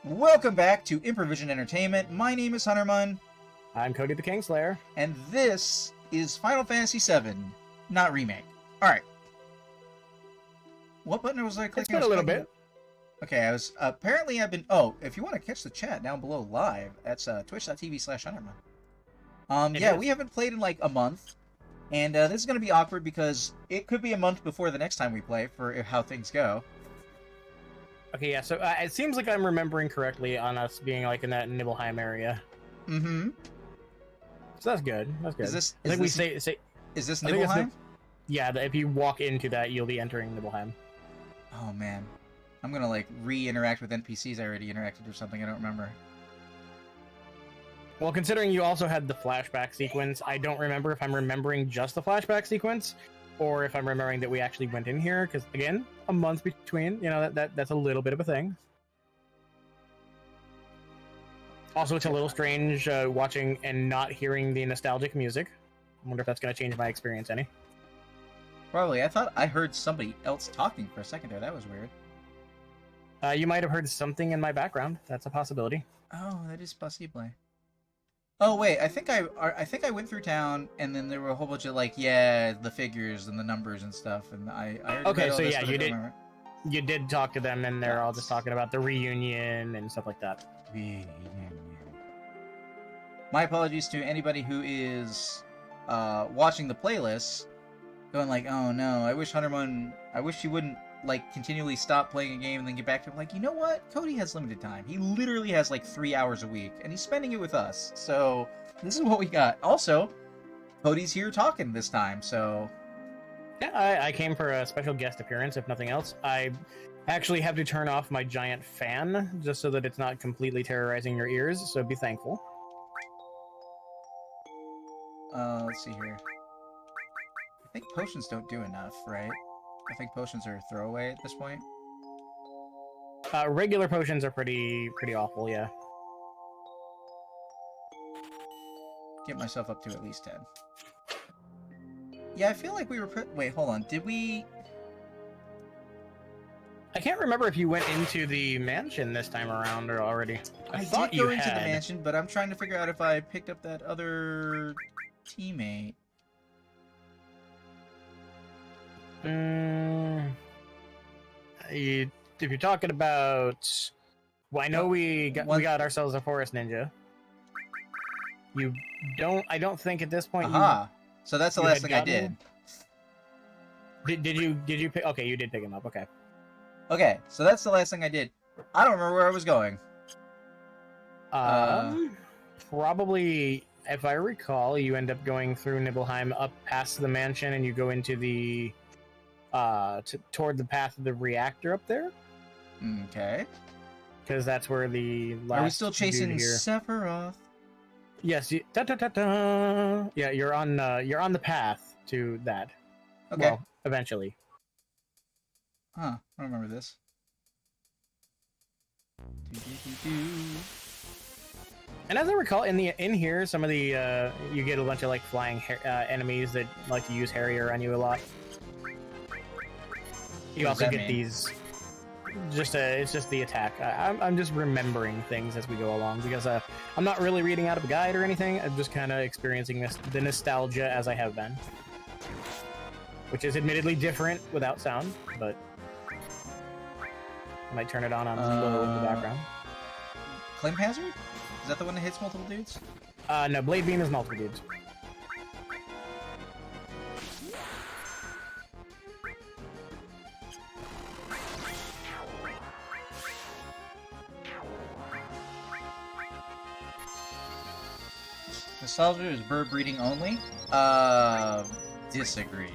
Welcome back to Improvision Entertainment. My name is Hunterman, I'm Cody the Kingslayer. and this is Final Fantasy VII, not remake. Alright. What button was I clicking? It's been a little bit. Okay, I was... Apparently I've been... Oh, if you want to catch the chat down below live, that's twitch.tv/Hunterman. Yeah, we haven't played in like a month. And this is going to be awkward because it could be a month before the next time we play for how things go. Okay, yeah, so it seems like I'm remembering correctly on us being like in that Nibelheim area. Mm-hmm. So that's good. That's good. Is this... I think we say Is this I think it's Nibelheim? yeah, if you walk into that, you'll be entering Nibelheim. Oh, man. I'm gonna, like, re-interact with NPCs I already interacted or something, I don't remember. Well, considering you also had the flashback sequence, I don't remember if I'm remembering just the flashback sequence, or if I'm remembering that we actually went in here, because, again, a month between, you know, that's a little bit of a thing. Also, it's a little strange watching and not hearing the nostalgic music. I wonder if that's going to change my experience any. Probably. I thought I heard somebody else talking for a second there. That was weird. You might have heard something in my background. That's a possibility. Oh, that is possible. Oh wait, I think I went through town and then there were a whole bunch of like the figures and the numbers and stuff and I already Okay, read all so this, yeah, but I you don't did. remember. You did talk to them, and they're all just talking about the reunion and stuff like that. My apologies to anybody who is watching the playlist, going like, "Oh no, I wish he wouldn't like continually stop playing a game and then get back to it." Like, you know what? Cody has limited time. He literally has like 3 hours a week, and he's spending it with us. So this is what we got. Also, Cody's here talking this time, so Yeah, I came for a special guest appearance, if nothing else. I actually have to turn off my giant fan just so that it's not completely terrorizing your ears, so be thankful. let's see here. I think potions don't do enough, right? I think potions are a throwaway at this point. Regular potions are pretty awful, yeah. Get myself up to at least 10. Yeah, I feel like we were wait, hold on. Did we... I can't remember if you went into the mansion this time around or already. I thought did you go into the had. mansion, but I'm trying to figure out if I picked up that other teammate. If you're talking about, well, I know we got ourselves a forest ninja. You don't. I don't think at this point. Aha! So that's the last thing I did. Did you pick? Okay, you did pick him up. Okay. Okay, so that's the last thing I did. I don't remember where I was going. Probably, if I recall, you end up going through Nibelheim up past the mansion, and you go into the toward the path of the reactor up there. Okay. Because that's where the last. Are we still chasing dude here. Sephiroth? Yes. Yeah, you're on the path to that. Okay. Well, eventually. Huh, I don't remember this. And as I recall, in here, some of the you get a bunch of like flying enemies that like to use Harrier on you a lot. You also get these. It's just the attack. I'm just remembering things as we go along because I'm not really reading out of a guide or anything. I'm just kind of experiencing the nostalgia as I have been, which is admittedly different without sound, but I might turn it on low in the background. Claim Hazard? Is that the one that hits multiple dudes? No, Blade Beam is multiple dudes. Nostalgia is bird breeding only? Disagree.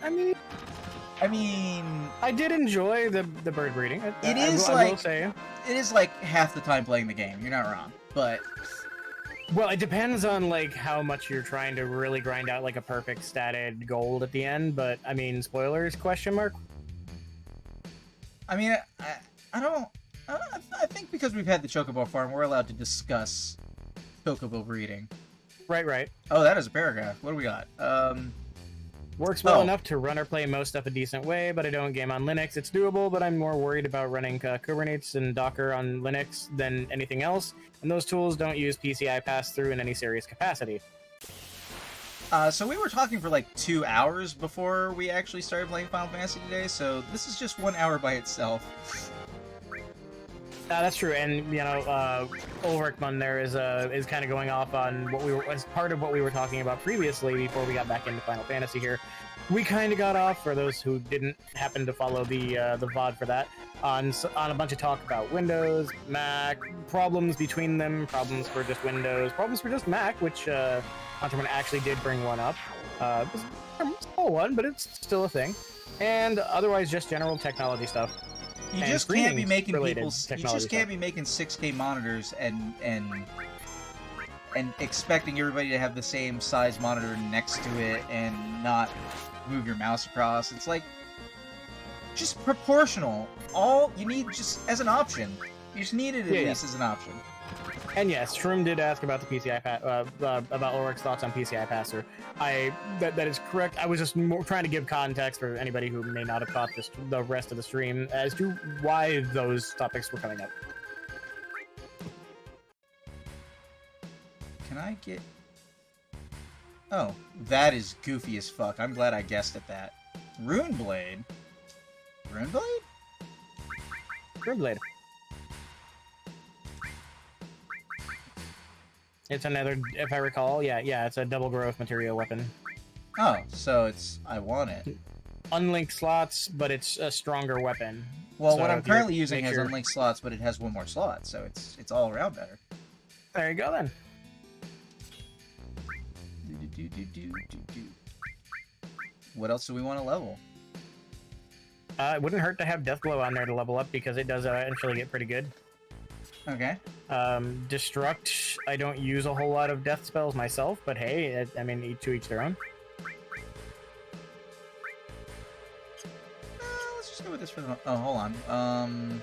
I mean, I did enjoy the bird breeding. I will say. It is like half the time playing the game. You're not wrong, but well, it depends on like how much you're trying to really grind out like a perfect statted gold at the end. But I mean, spoilers? Question mark. I mean, I don't. I think because we've had the Chocobo farm, we're allowed to discuss Chocobo breeding. Right. Oh, that is a paragraph. What do we got? Works well enough to run or play most stuff a decent way, but I don't game on Linux. It's doable, but I'm more worried about running Kubernetes and Docker on Linux than anything else, and those tools don't use PCI pass-through in any serious capacity. So we were talking for like 2 hours before we actually started playing Final Fantasy today, so this is just 1 hour by itself. That's true, and you know, Ulrichman there is kind of going off on what we were as part of what we were talking about previously before we got back into Final Fantasy here. We kind of got off, for those who didn't happen to follow the VOD for that, on a bunch of talk about Windows, Mac, problems between them, problems for just Windows, problems for just Mac, which Hunterman actually did bring one up. It was a small one, but it's still a thing. And otherwise, just general technology stuff. You just can't be making people. You just can't be making 6K monitors and expecting everybody to have the same size monitor next to it and not move your mouse across. It's like just proportional. All you need just as an option. You just need it at least as an option. And yes, Shroom did ask about the PCI about Ulrich's thoughts on PCI pass-through. That is correct. I was just trying to give context for anybody who may not have caught the rest of the stream as to why those topics were coming up. Can I get... Oh, that is goofy as fuck. I'm glad I guessed at that. Runeblade? Runeblade? Runeblade. It's another, if I recall, yeah, it's a double growth material weapon. Oh, so it's... I want it. Unlinked slots, but it's a stronger weapon. Well, so what I'm currently using has unlinked slots, but it has one more slot, so it's all around better. There you go, then. What else do we want to level? It wouldn't hurt to have Deathglow on there to level up, because it does eventually get pretty good. Okay. Destruct, I don't use a whole lot of death spells myself, but hey, I mean, to each their own. Let's just go with this for the... Oh, hold on.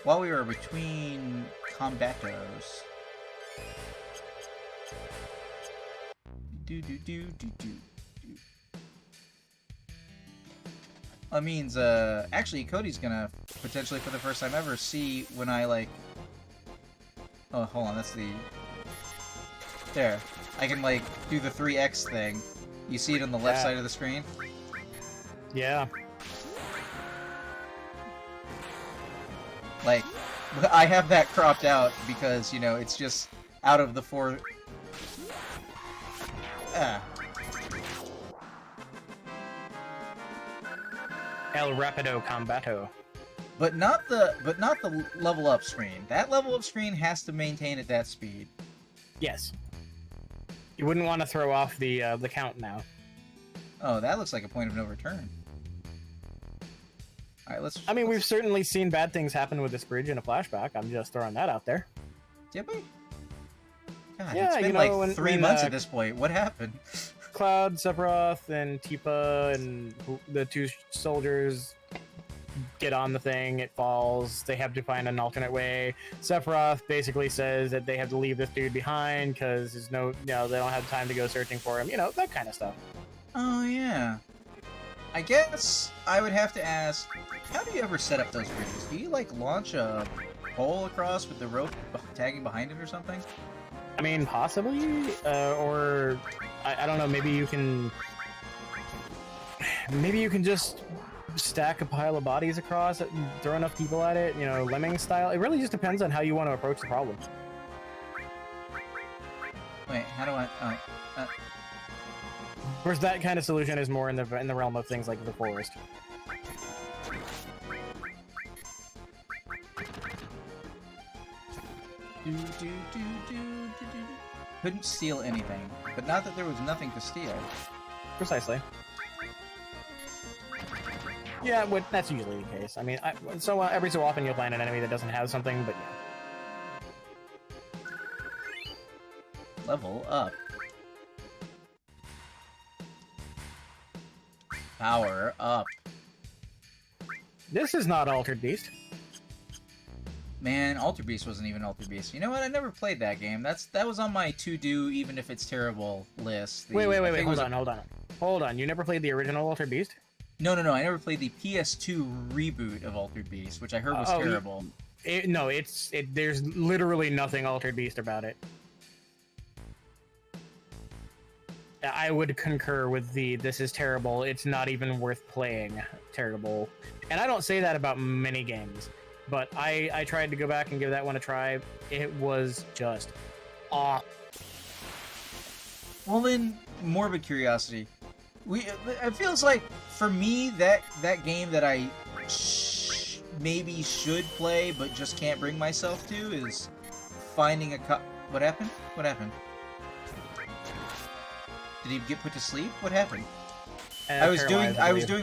While we were between combatos... That means, actually, Cody's gonna potentially, for the first time ever, see when I, like... Oh, hold on, that's the... There. I can, like, do the 3X thing. You see it on the left side of the screen? Yeah. Like, I have that cropped out because, you know, it's just out of the 4... El Rapido Combato. But not the level up screen. That level up screen has to maintain at that speed. Yes. You wouldn't want to throw off the count now. Oh, that looks like a point of no return. All right, I mean, we've certainly seen bad things happen with this bridge in a flashback. I'm just throwing that out there. Did we? God, yeah, it's been like 3 months at this point. What happened? Cloud, Sephiroth, and Tifa, and the two soldiers get on the thing, it falls, they have to find an alternate way. Sephiroth basically says that they have to leave this dude behind because there's no, you know, they don't have time to go searching for him, you know, that kind of stuff. Oh, yeah. I guess I would have to ask, how do you ever set up those bridges? Do you, like, launch a pole across with the rope tagging behind it or something? I mean, possibly, or I don't know. Maybe you can just stack a pile of bodies across it and throw enough people at it, you know, lemming style. It really just depends on how you want to approach the problem. Wait, how do I? Of course, that kind of solution is more in the realm of things like the forest. Couldn't steal anything, but not that there was nothing to steal. Precisely. Yeah, that's usually the case. I mean, every so often you'll find an enemy that doesn't have something, but yeah. Level up. Power up. This is not Altered Beast. Man, Altered Beast wasn't even Altered Beast. You know what? I never played that game. That was on my to-do, even if it's terrible list. Wait. Hold on. Hold on, you never played the original Altered Beast? No, I never played the PS2 reboot of Altered Beast, which I heard was terrible. There's literally nothing Altered Beast about it. I would concur with this is terrible, it's not even worth playing terrible. And I don't say that about many games, but I tried to go back and give that one a try. It was just awful. Well then, morbid curiosity. It feels like, for me, that game that I maybe should play, but just can't bring myself to, is finding a What happened? What happened? Did he get put to sleep? What happened? I was doing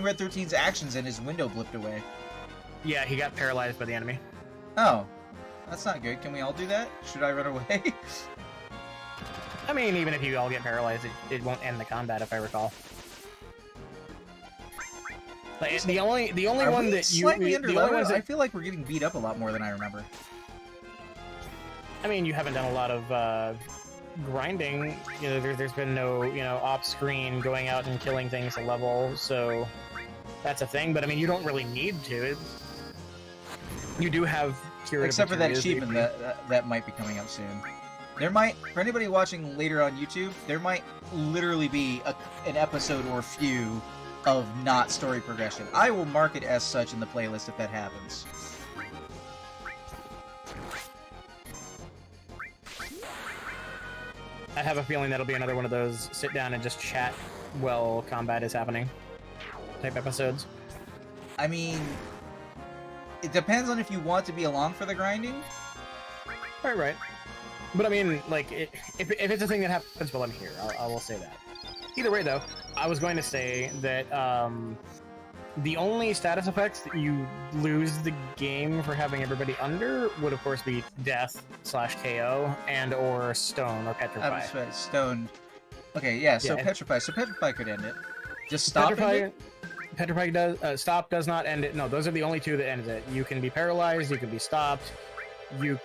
Red 13's actions and his window blipped away. Yeah, he got paralyzed by the enemy. Oh. That's not good. Can we all do that? Should I run away? I mean, even if you all get paralyzed, it won't end the combat, if I recall. Like, the only one that you slightly underleveled? I feel like we're getting beat up a lot more than I remember. I mean, you haven't done a lot of grinding. You know, there's been no off-screen going out and killing things to level, so that's a thing. But I mean, you don't really need to. You do have curative, except for that achievement that might be coming up soon. There might, for anybody watching later on YouTube, there might literally be an episode or few of not story progression. I will mark it as such in the playlist if that happens. I have a feeling that'll be another one of those sit down and just chat while combat is happening type episodes. I mean, it depends on if you want to be along for the grinding. Right. But I mean, like, if it's a thing that happens while I'm here, I will say that. Either way, though, I was going to say that the only status effects that you lose the game for having everybody under would, of course, be death/KO and or stone or petrify. Stoned. Okay, yeah. So yeah, petrify. So petrify could end it. Just stop it. Petrify does stop does not end it. No, those are the only two that ends it. You can be paralyzed. You can be stopped. You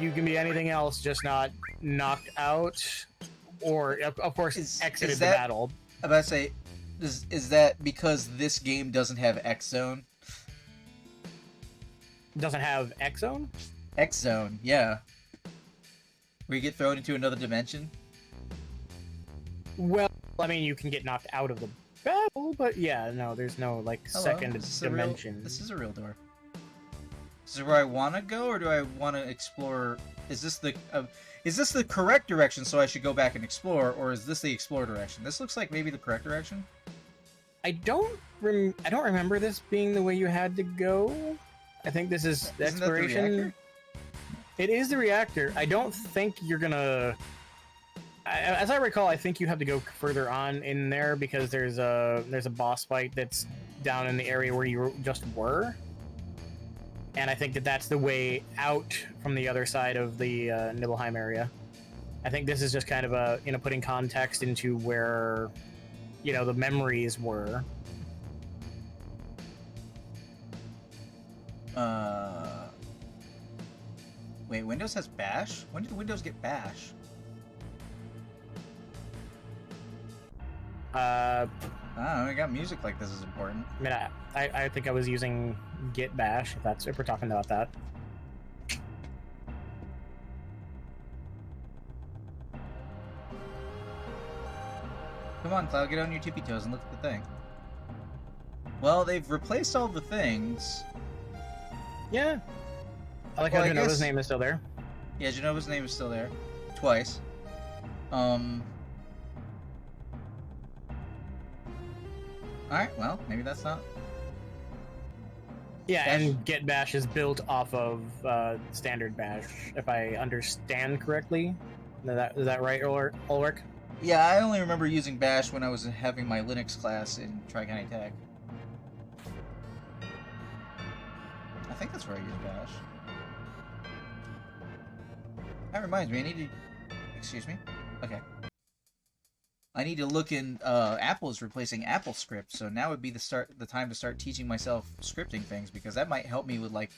can be anything else, just not knocked out, or of course exited the battle. I'm about to say, is that because this game doesn't have X Zone? Doesn't have X Zone? X Zone, yeah. Where you get thrown into another dimension? Well, I mean, you can get knocked out of the battle, but yeah, no, there's no, like, second dimension. This is a real door. Is this where I want to go, or do I want to explore? Is this the correct direction, so I should go back and explore, or is this the explore direction? This looks like maybe the correct direction. I don't remember this being the way you had to go. I think this is the exploration. That the reactor? It is the reactor. I don't think you're gonna. As I recall, I think you have to go further on in there because there's a boss fight that's down in the area where you just were. And I think that's the way out from the other side of the Nibelheim area. I think this is just kind of a, putting context into where, the memories were. Wait, Windows has Bash? When did Windows get Bash? I don't know, I got music like this is important. I mean, I think I was using Git Bash, if we're talking about that. Come on, Cloud, get on your tippy toes and look at the thing. Well, they've replaced all the things. Yeah. I like how Genova's name is still there. Yeah, Genova's name is still there. Twice. Alright, well, maybe that's not... Yeah, Bash. And Get Bash is built off of standard Bash, if I understand correctly. Is that right, Ulrich? Yeah, I only remember using Bash when I was having my Linux class in Tri-County Tech. I think that's where I used Bash. That reminds me, I need to... Excuse me? Okay. I need to look in, Apple is replacing AppleScript, so now would be the time to start teaching myself scripting things, because that might help me with, like,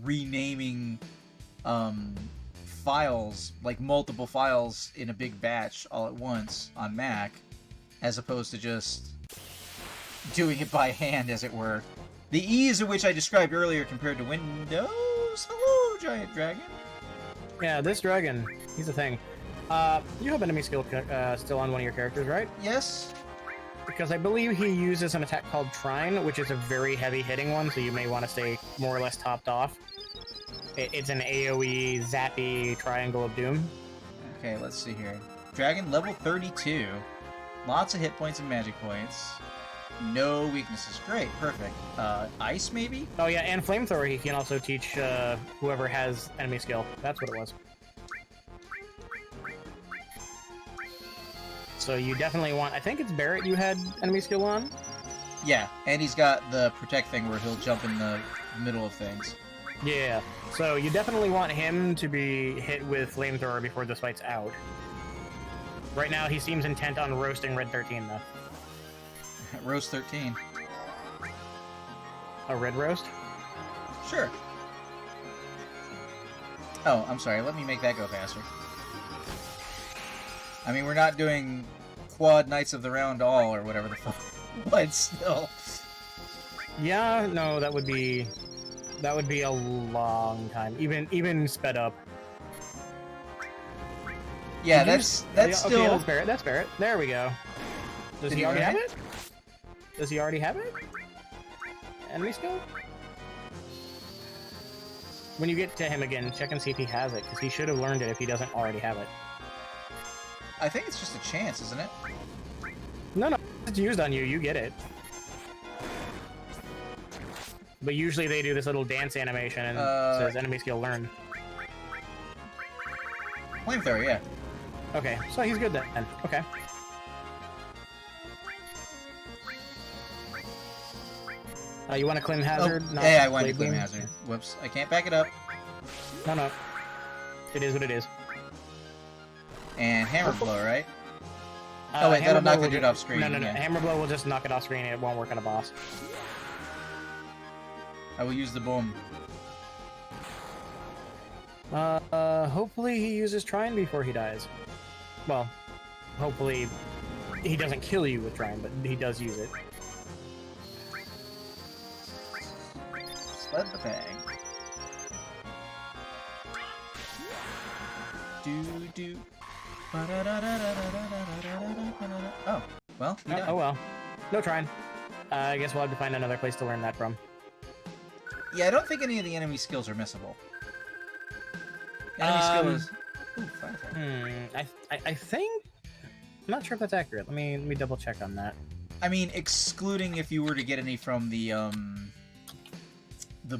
renaming, files, like multiple files in a big batch all at once on Mac, as opposed to just doing it by hand, as it were. The ease of which I described earlier compared to Windows. Hello, giant dragon. Yeah, this dragon, he's a thing. You have enemy skill still on one of your characters, right? Yes. Because I believe he uses an attack called Trine, which is a very heavy hitting one, so you may want to stay more or less topped off. It's an AoE, zappy triangle of doom. Okay, let's see here. Dragon level 32. Lots of hit points and magic points. No weaknesses. Great, perfect. Ice, maybe? Oh yeah, and Flamethrower he can also teach whoever has enemy skill. That's what it was. So you definitely want... I think it's Barrett you had enemy skill on? Yeah, and he's got the protect thing where he'll jump in the middle of things. Yeah, so you definitely want him to be hit with Flamethrower before this fight's out. Right now, he seems intent on roasting Red 13, though. Roast 13. A red roast? Sure. Oh, I'm sorry. Let me make that go faster. I mean, we're not doing quad Knights of the Round All or whatever the fuck. But still. Yeah, no, that would be a long time, even sped up. Yeah, that's still. Okay, that's Barrett. That's Barrett. There we go. Does he already have it? Does he already have it? Enemy skill? When you get to him again, check and see if he has it, because he should have learned it if he doesn't already have it. I think it's just a chance, isn't it? No, if it's used on you, you get it. But usually they do this little dance animation and it says enemy skill learned. Flamethrower, yeah. Okay, so he's good then. Okay. You want to claim hazard? Oh, yeah, I wanted to claim hazard. Whoops, I can't back it up. No. It is what it is. And hammer blow, right? Oh wait, that'll knock the dude off screen. No. Yeah. Hammer blow will just knock it off screen and it won't work on a boss. I will use the boom. Hopefully he uses Trine before he dies. Well, hopefully he doesn't kill you with Trine, but he does use it. Sled the bag. Do. Oh, well, he died. Oh well. No Trine. I guess we'll have to find another place to learn that from. Yeah, I don't think any of the enemy skills are missable. Enemy skill is... Ooh, Firefly. I think... I'm not sure if that's accurate. Let me double check on that. I mean, excluding if you were to get any from the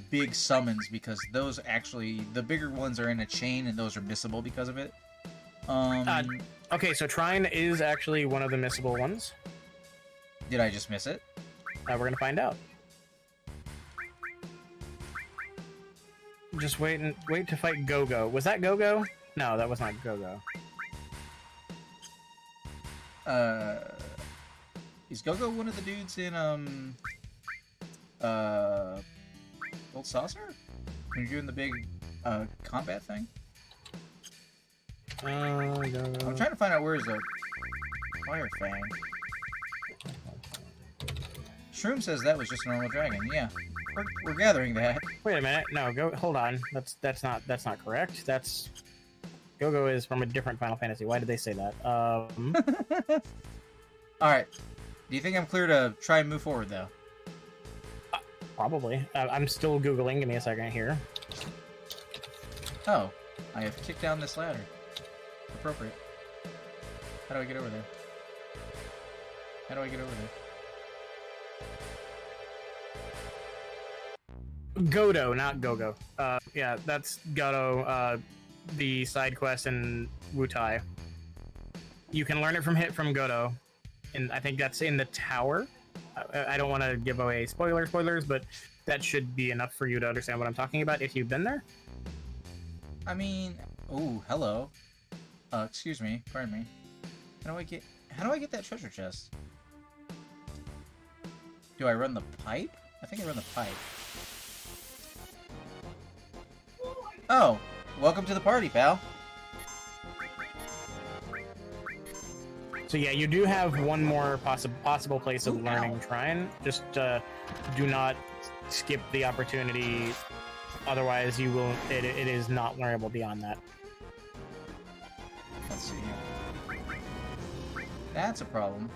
big summons, because those actually... The bigger ones are in a chain, and those are missable because of it. Okay, so Trine is actually one of the missable ones. Did I just miss it? We're gonna find out. Just wait to fight Go-Go. Was that Go-Go? No, that was not Go-Go. Is Go-Go one of the dudes in, Gold Saucer? When you're doing the big, combat thing? Go-Go. I'm trying to find out where is the Fire Fang. Shroom says that was just a normal dragon. Yeah, we're gathering that. Wait a minute. No, hold on. That's not correct. That's Go-Go is from a different Final Fantasy. Why did they say that? All right. Do you think I'm clear to try and move forward though? Probably. I'm still Googling. Give me a second here. Oh, I have kicked down this ladder. Appropriate. How do I get over there? How do I get over there? Godo, not Go-Go. Yeah, that's Godo, the side quest in Wutai. You can learn it from Godo, and I think that's in the tower. I don't want to give away spoilers, but that should be enough for you to understand what I'm talking about if you've been there. I mean, oh, hello. Excuse me, pardon me. How do I get that treasure chest? Do I run the pipe? I think I run the pipe. Oh, welcome to the party, pal. So yeah, you do have one more possible place of learning Trine. Just do not skip the opportunity. Otherwise, you will. It is not learnable beyond that. Let's see. That's a problem.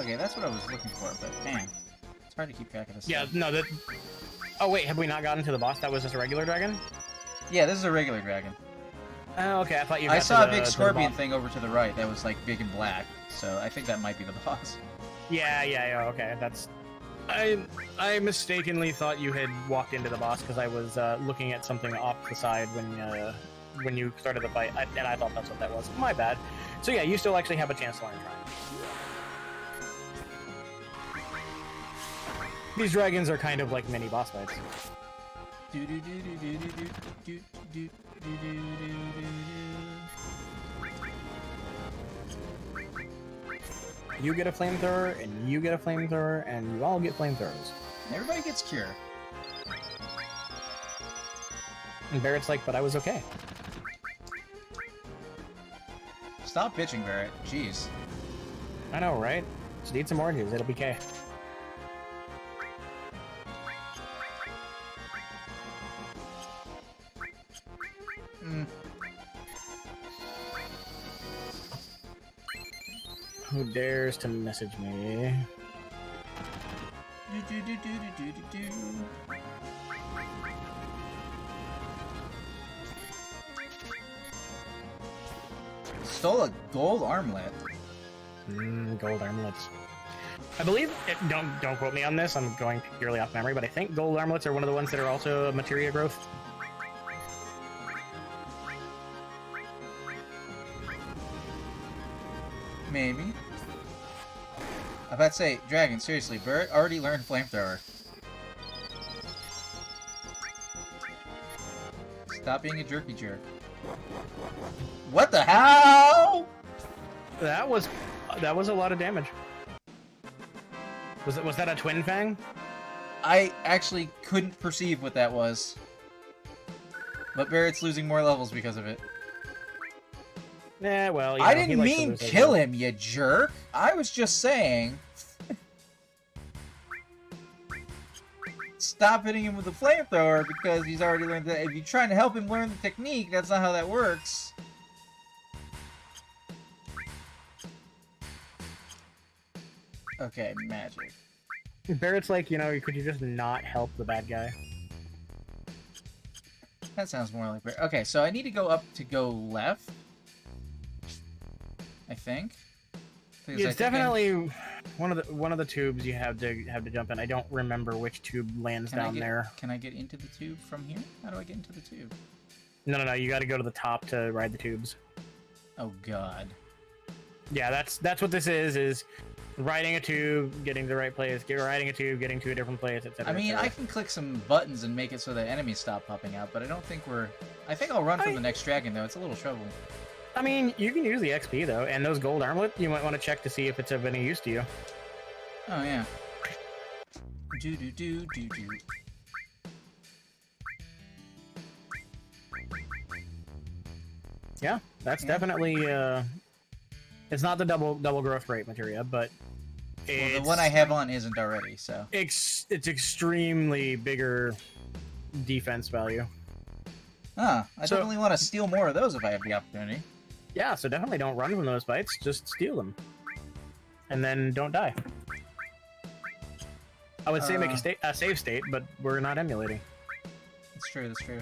Okay, that's what I was looking for, but man, it's hard to keep track of this. Yeah, stuff. no, that... Oh, wait, have we not gotten to the boss? That was just a regular dragon? Yeah, this is a regular dragon. Oh, okay, I thought you got I saw to a big the scorpion boss. thing over to the right that was, like, big and black, so I think that might be the boss. Yeah, okay, that's... I mistakenly thought you had walked into the boss because I was looking at something off the side when you started the fight, and I thought that's what that was. My bad. So yeah, you still actually have a chance to learn Trine. These dragons are kind of like mini boss fights. You get a flamethrower, and you get a flamethrower, and you all get flamethrowers. Everybody gets cure. And Barrett's like, but I was okay. Stop bitching, Barrett. Jeez. I know, right? Just eat some oranges, it'll be okay. Who dares to message me? Stole a gold armlet. Gold armlets. I believe, don't quote me on this, I'm going purely off memory, but I think gold armlets are one of the ones that are also a materia growth. Maybe. I'm about to say, Dragon, seriously, Barrett already learned flamethrower. Stop being a jerky jerk. What the hell? That was a lot of damage. Was that a twin fang? I actually couldn't perceive what that was. But Barrett's losing more levels because of it. Yeah, well, you I know, he didn't likes to mean lose those kill levels. him, you jerk. I was just saying. Stop hitting him with the flamethrower because he's already learned that. If you're trying to help him learn the technique, that's not how that works. Okay, magic. Barrett's like, you know, could you just not help the bad guy? That sounds more like Barrett. Okay, so I need to go up to go left. I think. Because It's definitely one of the tubes you have to jump in. I don't remember which tube lands down there. Can I get into the tube from here? How do I get into the tube? No, you got to go to the top to ride the tubes. Oh God. Yeah, that's what this is riding a tube, getting to the right place, riding a tube, getting to a different place, etc. I mean, I can click some buttons and make it so that enemies stop popping out, but I don't think we're... I think I'll run from the next dragon, though. It's a little trouble. I mean, you can use the XP, though, and those gold armlet, you might want to check to see if it's of any use to you. Oh, yeah. Do-do-do-do-do. Yeah, that's definitely, it's not the double growth rate materia, but well, the one I have on isn't already, so... It's extremely bigger defense value. Huh. I definitely want to steal more of those if I have the opportunity. Yeah, so definitely don't run from those fights, just steal them. And then don't die. I would say make a save state, but we're not emulating. That's true, that's true.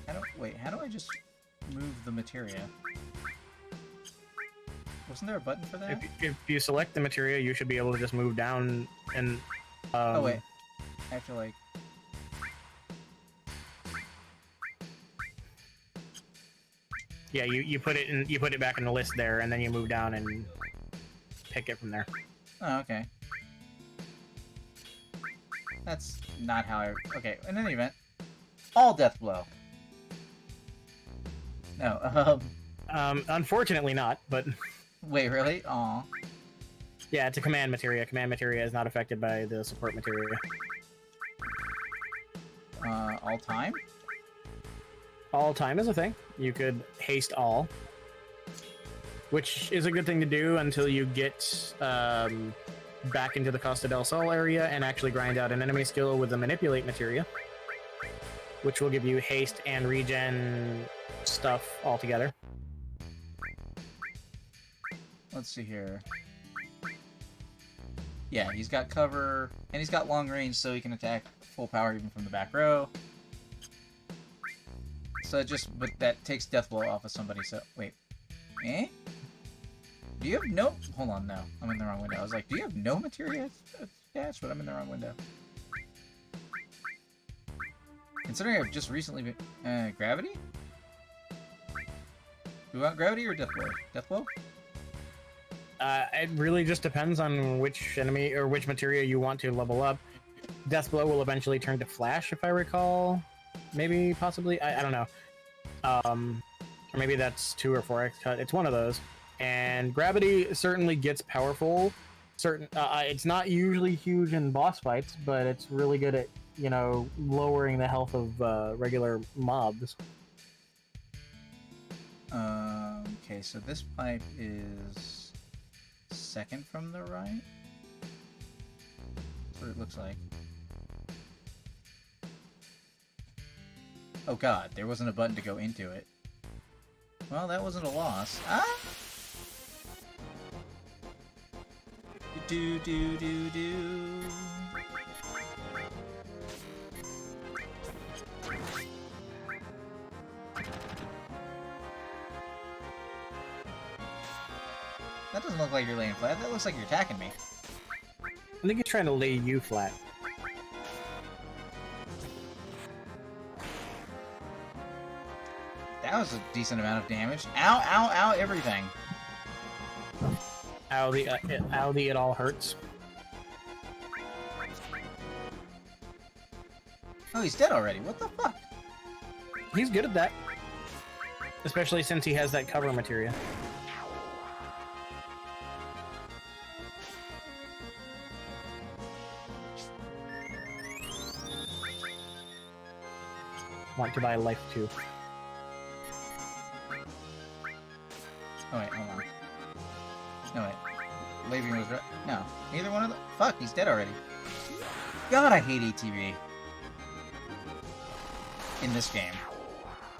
How do I just move the materia? Wasn't there a button for that? If you select the materia, you should be able to just move down and... oh, wait. I have to, like... Yeah, you put it back in the list there, and then you move down and pick it from there. Oh, okay. That's not how I... Okay, in any event, all death blow. No, Unfortunately not, but... Wait, really? Aw. Yeah, it's a command materia. Command materia is not affected by the support materia. all time? All time is a thing. You could haste all, which is a good thing to do until you get back into the Costa del Sol area and actually grind out an enemy skill with the Manipulate materia, which will give you haste and regen stuff all together. Let's see here. Yeah, he's got cover, and he's got long range, so he can attack full power even from the back row. So but that takes Death Blow off of somebody, so... Wait. Eh? Do you have no... Hold on, no. I'm in the wrong window. I was like, do you have no materia attached? But I'm in the wrong window. Considering I've just recently been... Gravity? Do we want Gravity or Death Blow? Death Blow? It really just depends on which enemy or which materia you want to level up. Death Blow will eventually turn to Flash, if I recall. Maybe, possibly, I don't know. Or maybe that's 2 or 4x cut. It's one of those. And Gravity certainly gets powerful. It's not usually huge in boss fights, but it's really good at, you know, lowering the health of regular mobs. Okay, so this pipe is second from the right? That's what it looks like. Oh god, there wasn't a button to go into it. Well, that wasn't a loss. Ah! Do do do do. That doesn't look like you're laying flat. That looks like you're attacking me. I think he's trying to lay you flat. That was a decent amount of damage. Ow, ow, ow, everything. Ow, it all hurts. Oh, he's dead already. What the fuck? He's good at that. Especially since he has that cover materia. Want to buy life too. Oh wait, hold on. No wait. Labian was right. No. Neither one of them. Fuck, he's dead already. God, I hate ATV. In this game.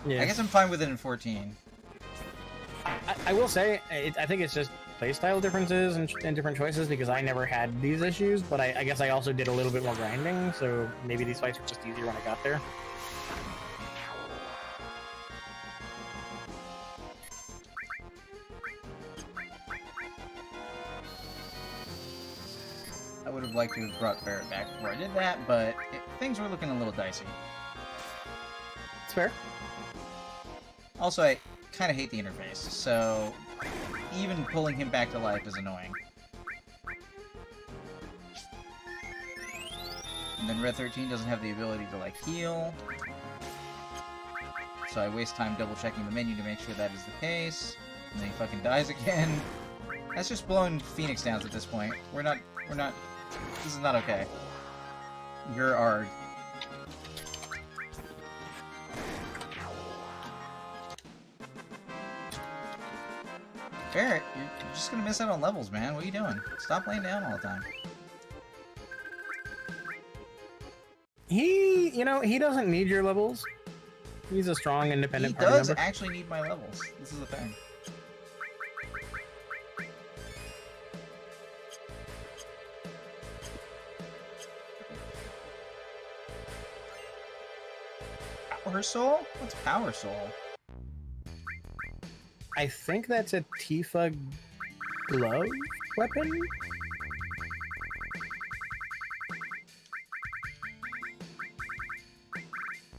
Yeah. I guess I'm fine with it in 14. I will say, I think it's just playstyle differences and different choices because I never had these issues, but I guess I also did a little bit more grinding, so maybe these fights were just easier when I got there. I would have liked to have brought Barrett back before I did that, but things were looking a little dicey. It's fair. Also, I kind of hate the interface, so even pulling him back to life is annoying. And then Red 13 doesn't have the ability to, like, heal. So I waste time double-checking the menu to make sure that is the case. And then he fucking dies again. That's just blowing Phoenix downs at this point. We're not... This is not okay. You're Arg. Barrett, you're just gonna miss out on levels, man. What are you doing? Stop laying down all the time. He doesn't need your levels. He's a strong, independent He party does member. actually need my levels. This is the thing. Power Soul? What's Power Soul? I think that's a Tifa glove weapon?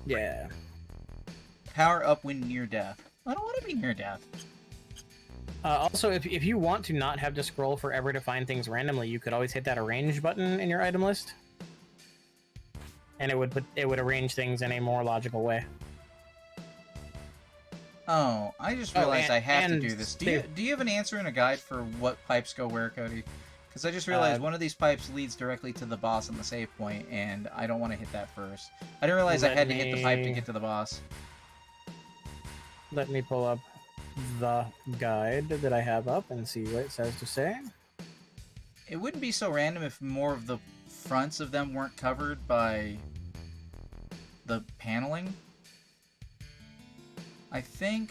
Yeah. Power up when near death. I don't want to be near death. Also, if you want to not have to scroll forever to find things randomly, you could always hit that arrange button in your item list. And it would arrange things in a more logical way. Oh, I just realized I have to do this. Do save. you have an answer and a guide for what pipes go where, Cody? Because I just realized one of these pipes leads directly to the boss on the save point, and I don't want to hit that first. I didn't realize I had to hit the pipe to get to the boss. Let me pull up the guide that I have up and see what it says to say. It wouldn't be so random if more of the fronts of them weren't covered by the paneling. I think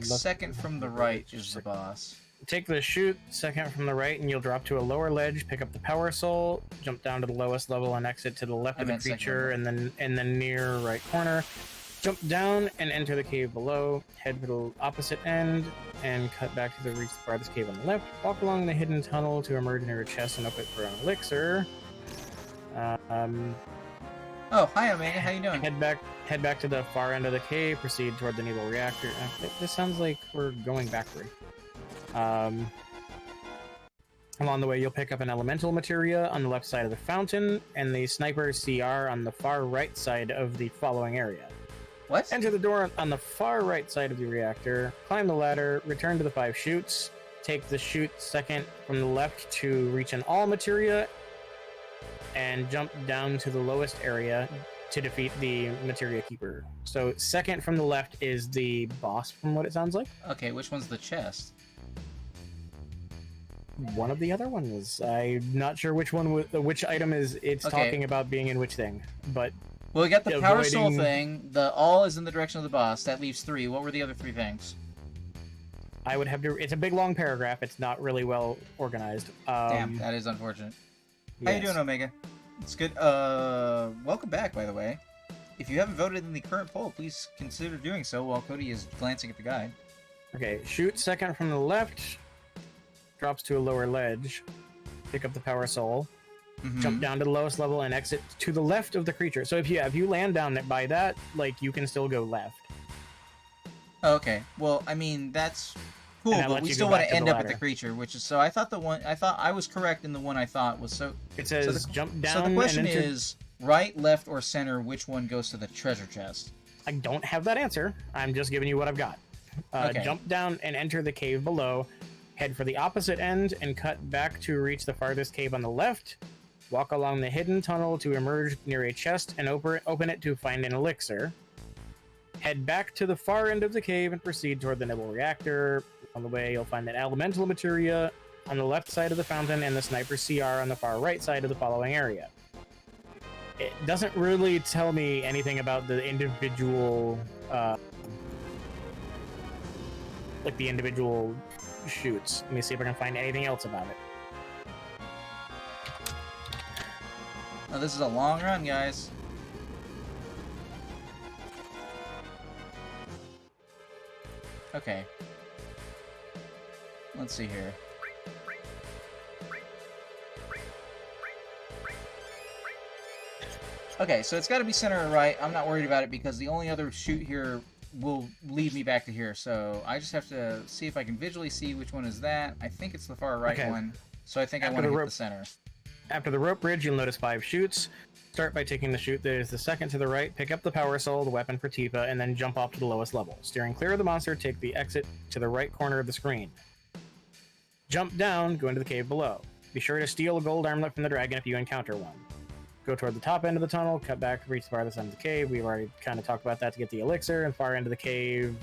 second from the right is the boss. Take the chute second from the right and you'll drop to a lower ledge, pick up the power soul, jump down to the lowest level and exit to the left of the creature and then near right corner. Jump down and enter the cave below, head to the opposite end and cut back to reach the farthest cave on the left. Walk along the hidden tunnel to emerge near a chest and open it for an elixir. Oh, hi Omega, how you doing? Head back to the far end of the cave, proceed toward the naval reactor. This sounds like we're going backward. Along the way, you'll pick up an elemental materia on the left side of the fountain, and the sniper CR on the far right side of the following area. What? Enter the door on the far right side of the reactor, climb the ladder, return to the 5 chutes, take the chute second from the left to reach an all materia, and jump down to the lowest area to defeat the materia keeper. So second from the left is the boss, from what it sounds like. Okay, which one's the chest? One of the other ones. I'm not sure which one, which item it's talking about being in which thing, but... Well, we got the power soul thing, the all is in the direction of the boss, that leaves 3. What were the other 3 things? I would have to... It's a big, long paragraph. It's not really well organized. Damn, that is unfortunate. Yes. How you doing, Omega? It's good. Welcome back, by the way. If you haven't voted in the current poll, please consider doing so while Cody is glancing at the guide. Okay, shoot second from the left, drops to a lower ledge, pick up the power soul, jump down to the lowest level, and exit to the left of the creature. So if you land down by that, like, you can still go left. Okay, well, I mean, that's cool, but we still want to end up at the creature, which is... So I thought I was correct in the one I thought was so... It says jump down. So the question is, right, left, or center, which one goes to the treasure chest? I don't have that answer. I'm just giving you what I've got. Okay. Jump down and enter the cave below. Head for the opposite end and cut back to reach the farthest cave on the left. Walk along the hidden tunnel to emerge near a chest and open it to find an elixir. Head back to the far end of the cave and proceed toward the naval reactor. On the way, you'll find an elemental materia on the left side of the fountain and the sniper CR on the far right side of the following area. It doesn't really tell me anything about the individual, like the individual shoots. Let me see if I can find anything else about it. Oh, this is a long run, guys. Okay. Let's see here. Okay, so it's got to be center or right. I'm not worried about it because the only other chute here will lead me back to here. So I just have to see if I can visually see which one is that. I think it's the far right one. So I think I want to hit the center. After the rope bridge, you'll notice 5 chutes. Start by taking the chute that is the second to the right, pick up the power soul, the weapon for Tifa, and then jump off to the lowest level. Steering clear of the monster, take the exit to the right corner of the screen. Jump down, go into the cave below. Be sure to steal a gold armlet from the dragon if you encounter one. Go toward the top end of the tunnel, cut back, reach the farthest end of the cave. We've already kind of talked about that to get the elixir, and far end of the cave,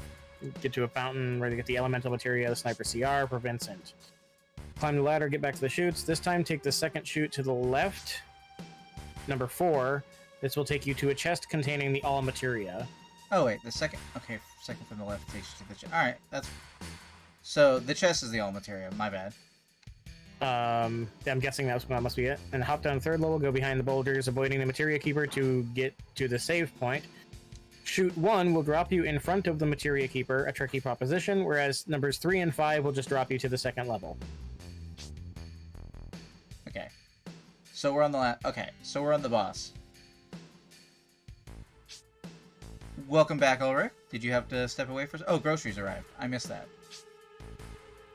get to a fountain where you get the elemental materia, the sniper CR for Vincent. Climb the ladder, get back to the chutes. This time, take the second chute to the left, number 4. This will take you to a chest containing the all materia. Oh wait, the second. Okay, second from the left takes you to the chest. All right, that's. So the chest is the all materia. My bad. I'm guessing that must be it. And hop down 3rd level, go behind the boulders, avoiding the materia keeper to get to the save point. Chute 1 will drop you in front of the materia keeper, a tricky proposition, whereas numbers 3 and 5 will just drop you to the 2nd level. Okay. So we're on the okay, so we're on the boss. Welcome back, Ulrich. Did you have to step away for... Oh, groceries arrived. I missed that.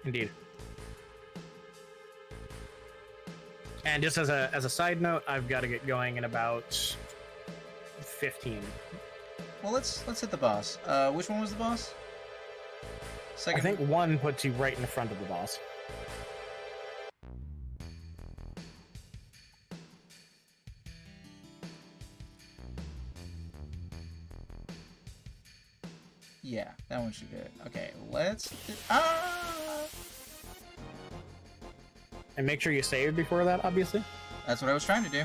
Indeed. And just as a side note, I've got to get going in about 15. Well, let's hit the boss. Which one was the boss? Second. I think 1 puts you right in the front of the boss. Yeah, that one should do it. Okay, let's... Ah! And make sure you save before that, obviously. That's what I was trying to do.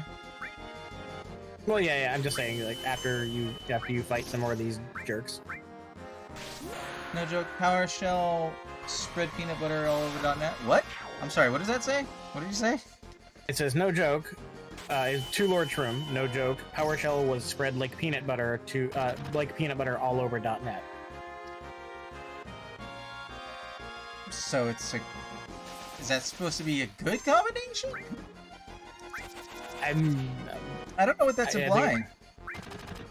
Well, yeah, I'm just saying, like, after you fight some more of these jerks. No joke, PowerShell spread peanut butter all over .net. What? I'm sorry, what does that say? What did you say? It says, no joke, to Lord Shroom, no joke, PowerShell was spread like peanut butter all over .net. So it's a... Is that supposed to be a good combination? I don't know what that's implying.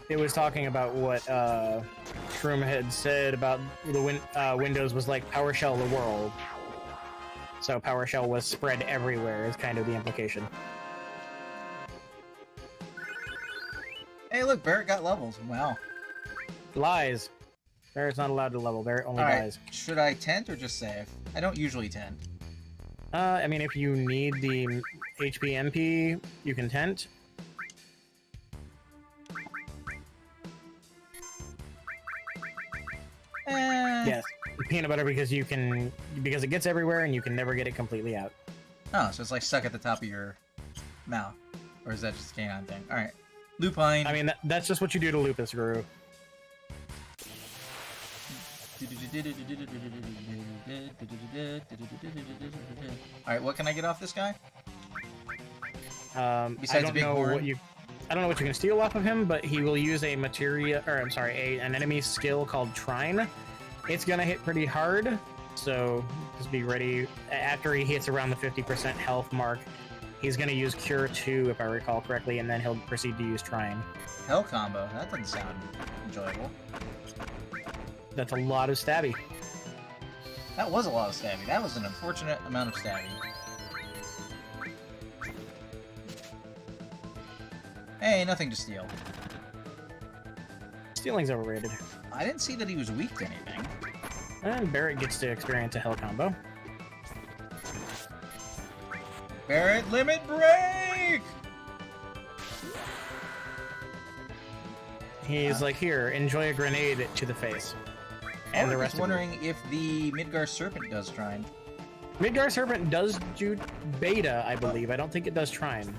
It was talking about what Shroom had said about the Windows was like PowerShell the world. So PowerShell was spread everywhere is kind of the implication. Hey, look, Barrett got levels. Wow. Lies. Barrett's not allowed to level. Barrett only dies. Should I tent or just save? I don't usually tent. I mean, if you need the HP MP, you can tent. Yes, peanut butter because it gets everywhere and you can never get it completely out. Oh, so it's like stuck at the top of your mouth, or is that just a canine thing? All right, lupine. I mean, that's just what you do to Lupus Guru. All right, what can I get off this guy? Besides I don't know what you can steal off of him, but he will use an enemy skill called Trine. It's gonna hit pretty hard, so just be ready. After he hits around the 50% health mark, he's gonna use Cure 2, if I recall correctly, and then he'll proceed to use Trine. Hell combo. That doesn't sound enjoyable. That's a lot of stabby. That was a lot of stabby. That was an unfortunate amount of stabby. Hey, nothing to steal. Stealing's overrated. I didn't see that he was weak to anything. And Barrett gets to experience a hell combo. Barrett, limit break! He's like, here, enjoy a grenade to the face. And the rest. I was wondering if the Midgar Serpent does Trine. Midgar Serpent does do beta, I believe. I don't think it does Trine.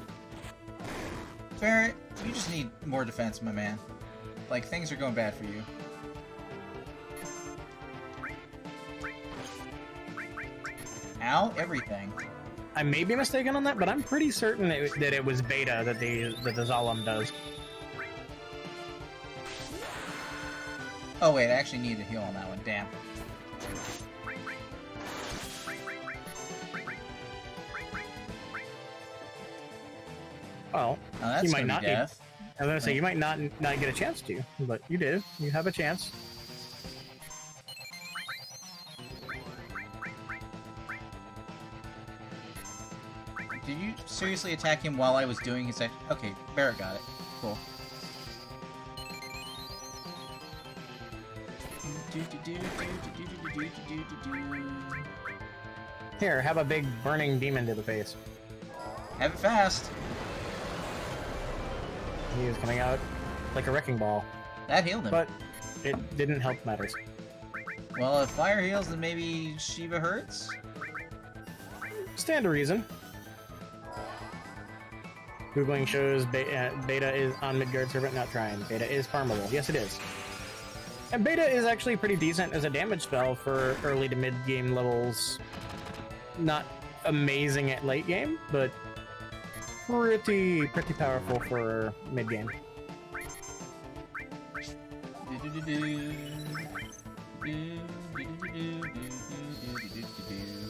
Barrett, you just need more defense, my man. Like, things are going bad for you. Ow, everything. I may be mistaken on that, but I'm pretty certain that it was beta that the Zalem does. Oh wait, I actually need to heal on that one, damn. Well, that's you might not. I was gonna say you might not get a chance to, but you did. You have a chance. Did you seriously attack him while I was doing his... Okay, Barrett got it. Cool. Here, have a big burning demon to the face. Have it fast. He is coming out like a wrecking ball. That healed him. But it didn't help matters. Well, if fire heals, then maybe Shiva hurts? Stand to reason. Googling shows beta is on Midgard Servant, not Trine. Beta is farmable. Yes, it is. And beta is actually pretty decent as a damage spell for early to mid game levels. Not amazing at late game, but pretty powerful for mid game.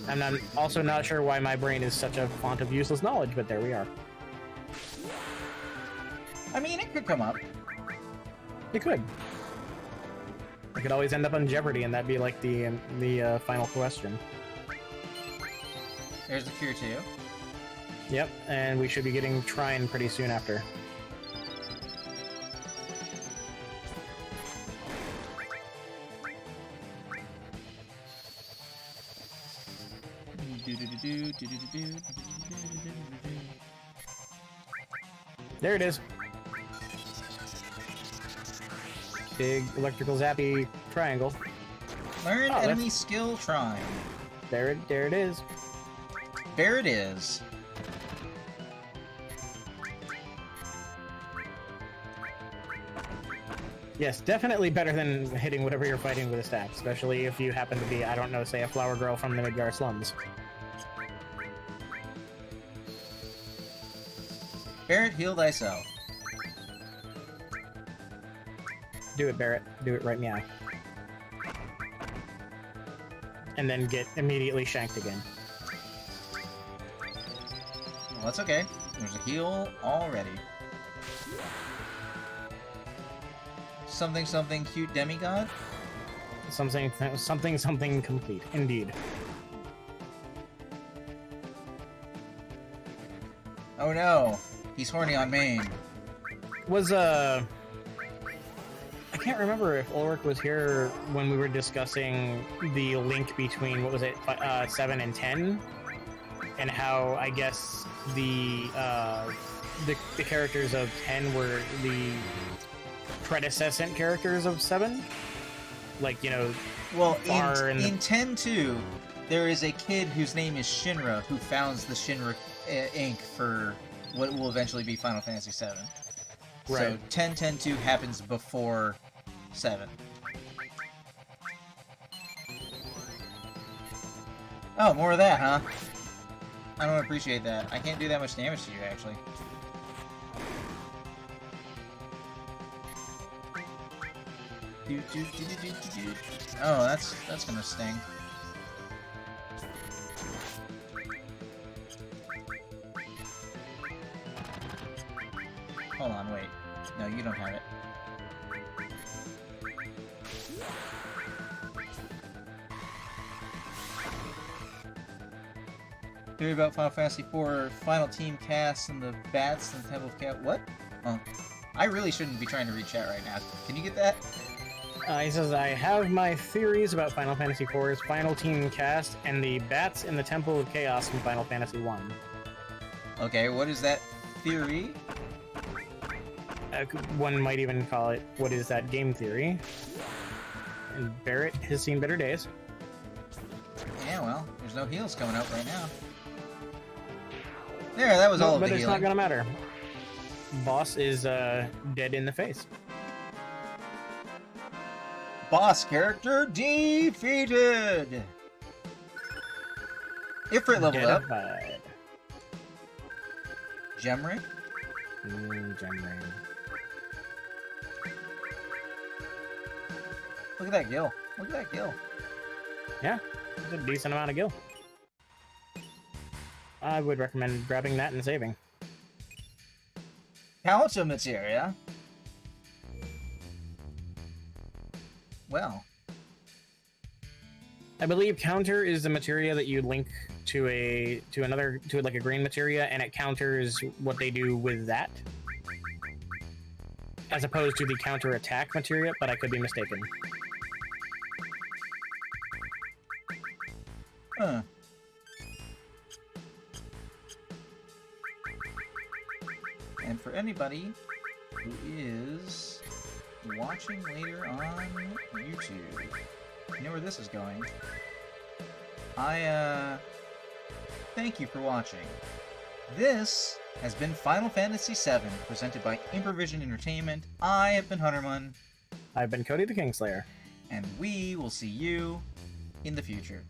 I'm also not sure why my brain is such a font of useless knowledge, but there we are. I mean, it could come up. It could. It could always end up on Jeopardy, and that'd be like the final question. There's the Cure 2. Yep, and we should be getting Trine pretty soon after. There it is. Big electrical zappy triangle. Learn Oh, enemy skill shrine. There it is. There it is. Yes, definitely better than hitting whatever you're fighting with a staff, especially if you happen to be, I don't know, say a flower girl from the Midgar slums. Barret, heal thyself. Do it, Barret. Do it right now. And then get immediately shanked again. Well, that's okay. There's a heal already. Something something cute demigod? Something complete. Indeed. Oh no! He's horny on main. I can't remember if Ulrich was here when we were discussing the link between, what was it, 7 and 10? And how, I guess, the characters of 10 were the predecessant characters of 7? Like, you know, well, far in 10-2, there is a kid whose name is Shinra who founds the Shinra Inc. for what will eventually be Final Fantasy VII. Right. So 10-10-2 happens before 7. Oh, more of that, huh? I don't appreciate that. I can't do that much damage to you, actually. Oh, that's gonna sting. Hold on, wait. No, you don't have it. Theory about Final Fantasy IV final team cast and the bats and the Temple of Chaos. What? Oh, I really shouldn't be trying to read chat right now. Can you get that? He says, I have my theories about Final Fantasy IV's final team cast and the bats in the Temple of Chaos from Final Fantasy I. Okay, what is that theory? One might even call it, what is that game theory? And Barret has seen better days. Yeah, well, there's no heals coming up right now. There, that was all of the But it's healing. not gonna matter. Boss is dead in the face. Boss character defeated! Ifrit leveled up. Deadified. Gem ring? Gem ring. Look at that gil. Look at that gil. Yeah, it's a decent amount of gil. I would recommend grabbing that and saving. Counter materia? Well. I believe counter is the materia that you link to like a green materia, and it counters what they do with that, as opposed to the counter attack materia. But I could be mistaken. Huh. And for anybody who is watching later on YouTube, you know where this is going. Thank you for watching. This has been Final Fantasy VII, presented by Improvision Entertainment. I have been Hunterman. I've been Cody the Kingslayer. And we will see you in the future.